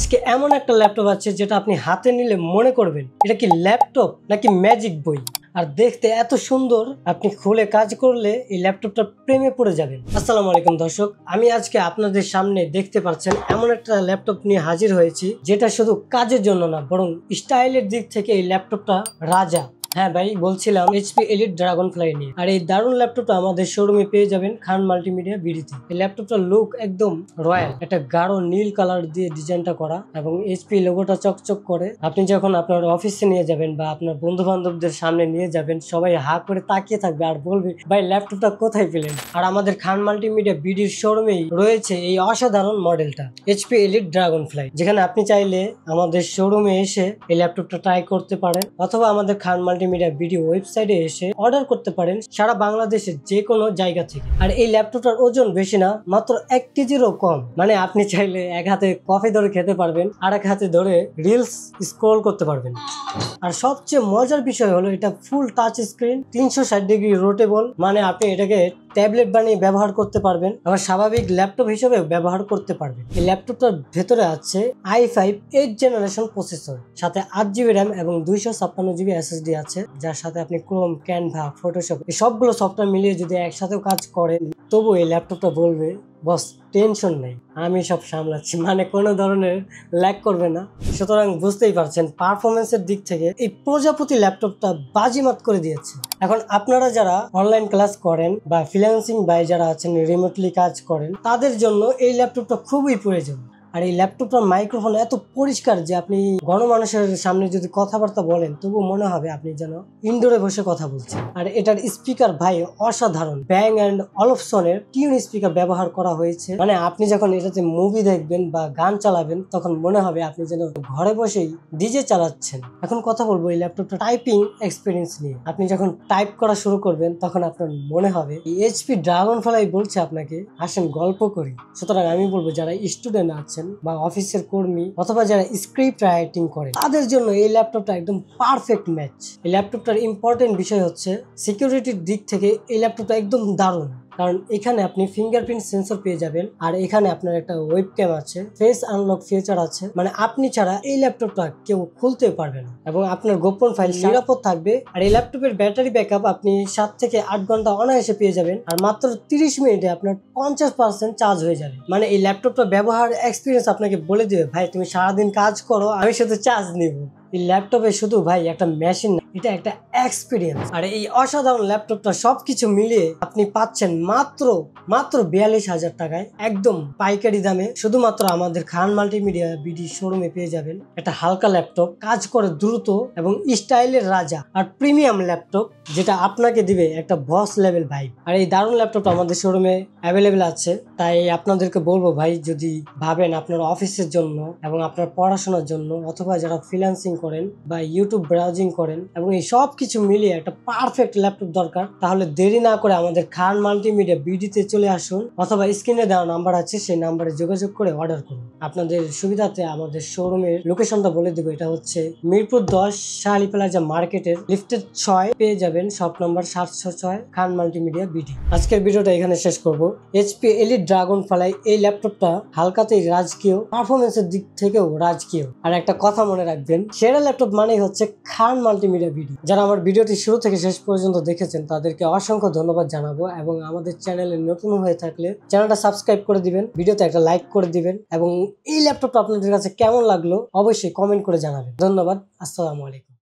আজকে এমন একটা ল্যাপটপ আছে যেটা আপনি হাতে নিলে মনে করবেন এটা কি ল্যাপটপ নাকি ম্যাজিক বই। আর দেখতে এত সুন্দর, আপনি খুলে কাজ করলে এই ল্যাপটপটা প্রেমে পড়ে যাবেন। আসসালামু আলাইকুম দর্শক, আমি আজকে আপনাদের সামনে দেখতে পাচ্ছেন এমন একটা ল্যাপটপ নিয়ে হাজির হয়েছি যেটা শুধু কাজের জন্য না, বরং স্টাইলের দিক থেকে এই ল্যাপটপটা রাজা। হ্যাঁ ভাই, বলছিলাম এইচপি এলিট ড্রাগনফ্লাই নিয়ে। আর এই দারুণ ল্যাপটপটা আমাদের শোরুমে পেয়ে যাবেন খান মাল্টিমিডিয়া বিডিতে। এই ল্যাপটপটার লুক একদম রয়্যাল, একটা গাঢ় নীল কালার দিয়ে ডিজাইনটা করা এবং এইচপি লোগোটা চকচক করে। আপনি যখন আপনার অফিসে নিয়ে যাবেন বা আপনার বন্ধু বান্ধবদের সামনে নিয়ে যাবেন, সবাই হা করে তাকিয়ে থাকবে আর বলবে ভাই ল্যাপটপটা কোথায় পেলেন। আর আমাদের খান মাল্টিমিডিয়া বিডির শোরুমেই রয়েছে এই অসাধারণ মডেলটা এইচপি এলিট ড্রাগনফ্লাই, যেখানে আপনি চাইলে আমাদের শোরুমে এসে এই ল্যাপটপটা ট্রাই করতে পারেন, অথবা আমাদের খান মাল্টিমিডিয়া ভিডিও ওয়েবসাইটে এসে অর্ডার করতে পারেন সারা বাংলাদেশের যে কোনো জায়গা থেকে। আর এই ল্যাপটপটার ওজন বেশি না, মাত্র 1 কেজিরও কম। মানে আপনি চাইলে এক হাতে কফি ধরে খেতে পারবেন, আর এক হাতে ধরে রিলস স্ক্রল করতে পারবেন। আর সবচেয়ে মজার বিষয় হলো এটা ফুল টাচ স্ক্রিন, 360 ডিগ্রি রোটেবল, মানে আপনি এটাকে ট্যাবলেট বানিয়ে ব্যবহার করতে পারবেন, আবার স্বাভাবিক ল্যাপটপ হিসেবে ব্যবহার করতে পারবেন। এই ল্যাপটপটার ভেতরে আছে i5 8th জেনারেশন প্রসেসর, সাথে 8GB র্যাম এবং 256GB SSD আছে, যার সাথে আপনি ক্রোম, ক্যানভা, ফটোশপ এই সবগুলো সফটওয়্যার মিলিয়ে যদি একসাথেও কাজ করেন, তবু এই ল্যাপটপটা বলবে বস টেনশন নেই, আমি সব সামলাচ্ছি, মানে কোনো ধরনের ল্যাগ করবে না। সুতরাং বুঝতেই পারছেন পারফরমেন্সের দিক থেকে এই প্রজাপতি ল্যাপটপটা বাজিমাত করে দিয়েছে। এখন আপনারা যারা অনলাইন ক্লাস করেন বা ফ্রিল্যান্সিং বাই যারা আছেন, রিমোটলি কাজ করেন, তাদের জন্য এই ল্যাপটপটা খুবই প্রয়োজন। আর এই ল্যাপটপটার মাইক্রোফোন এত পরিষ্কার যে আপনি গণমানুষের সামনে যদি কথাবার্তা বলেন, তবু মনে হবে আপনি যেন ইনডোরে বসে কথা বলছেন। আর এটার স্পিকার ভাই অসাধারণ, ব্যাং অ্যান্ড অলফসনের টিউন স্পিকার ব্যবহার করা হয়েছে। মানে আপনি যখন এটাতে মুভি দেখবেন বা গান চালাবেন, তখন মনে হবে আপনি যেন ঘরে বসেই ডিজে চালাচ্ছেন। এখন কথা বলবো এই ল্যাপটপটা টাইপিং এক্সপিরিয়েন্স নিয়ে। আপনি যখন টাইপ করা শুরু করবেন, তখন আপনার মনে হবে এইচপি ড্রাগনফ্লাই বলছে আপনাকে আসেন গল্প করি। সুতরাং আমি বলবো যারা স্টুডেন্ট আছেন বা অফিসের কর্মী, অথবা যারা স্ক্রিপ্ট রাইটিং করে, তাদের জন্য এই ল্যাপটপটা একদম পারফেক্ট ম্যাচ। এই ল্যাপটপটার ইম্পর্টেন্ট বিষয় হচ্ছে সিকিউরিটির দিক থেকে এই ল্যাপটপটা একদম দারুণ, কারণ এখানে আপনি ফিঙ্গারপ্রিন্ট সেন্সর পেয়ে যাবেন, আর এখানে আপনার একটা ওয়েবক্যাম আছে, ফেস আনলক ফিচার আছে, মানে আপনি ছাড়া এই ল্যাপটপটা কেউ খুলতে পারবে না এবং আপনার গোপন ফাইল নিরাপদ থাকবে। আর এই ল্যাপটপের ব্যাটারি ব্যাকআপ আপনি 7 থেকে 8 ঘন্টা অনায়াসে পেয়ে যাবেন, আর মাত্র 30 মিনিটে আপনার 50% চার্জ হয়ে যাবে। মানে এই ল্যাপটপটা ব্যবহার এক্সপিরিয়েন্স আপনাকে বলে দিবে ভাই তুমি সারাদিন কাজ করো, আমি শুধু চার্জ নিব। এই ল্যাপটপে শুধু ভাই একটা মেশিন না, এটা একটা এক্সপিরিয়েন্স। আর এই অসাধারণ ল্যাপটপটা সবকিছু মিলিয়ে আপনি পাচ্ছেন মাত্র 42,000 টাকায়, একদম পাইকারি দামে, শুধুমাত্র আমাদের খান মাল্টিমিডিয়া বিডি শোরুমে পেয়ে যাবেন। একটা হালকা ল্যাপটপ, কাজ করে দ্রুত এবং স্টাইলের রাজা, আর প্রিমিয়াম ল্যাপটপ যেটা আপনাকে দিবে একটা বস লেভেল ভাইব। আর এই দারুণ ল্যাপটপটা আমাদের শোরুমে অ্যাভেলেবেল আছে। তাই আপনাদেরকে বলবো ভাই, যদি ভাবেন আপনার অফিসের জন্য এবং আপনার পড়াশোনার জন্য, অথবা যারা ফ্রিল্যান্সিং করেন বা ইউটিউব ব্রাউজিং করেন এবং এই সব কিছু মিলিয়ে একটা পারফেক্ট ল্যাপটপ দরকার, তাহলে দেরি না করে আমাদের খান মাল্টিমিডিয়া বিডিতে চলে আসুন, অথবা স্ক্রিনে দেওয়া নাম্বার আছে সেই নাম্বারে যোগাযোগ করে অর্ডার করুন। আপনাদের সুবিধাতে আমাদের শোরুমের লোকেশনটা বলে দেবো, এটা হচ্ছে মিরপুর 10 শাহ আলী প্লাজা মার্কেটের লিফটের 6 পেয়ে যাবেন, শপ নম্বর 706 খান মাল্টিমিডিয়া বিডি। আজকের ভিডিওটা এখানে শেষ করব। এইচপি এলিট ড্রাগনফ্লাই এই ল্যাপটপটা হালকাতেই রাজকীয়, পারফরমেন্সের দিক থেকেও রাজকীয়। আর একটা কথা মনে রাখবেন, সেরা ল্যাপটপ মানেই হচ্ছে খান মাল্টিমিডিয়া বিডি। যারা আমার ভিডিওটি শুরু থেকে শেষ পর্যন্ত দেখেছেন, তাদেরকে অসংখ্য ধন্যবাদ জানাবো, এবং আমাদের চ্যানেলে নতুন হয়ে থাকলে চ্যানেলটা সাবস্ক্রাইব করে দিবেন, ভিডিওতে একটা লাইক করে দিবেন, এবং এই ল্যাপটপটা আপনাদের কাছে কেমন লাগলো অবশ্যই কমেন্ট করে জানাবেন। ধন্যবাদ, আসসালামু আলাইকুম।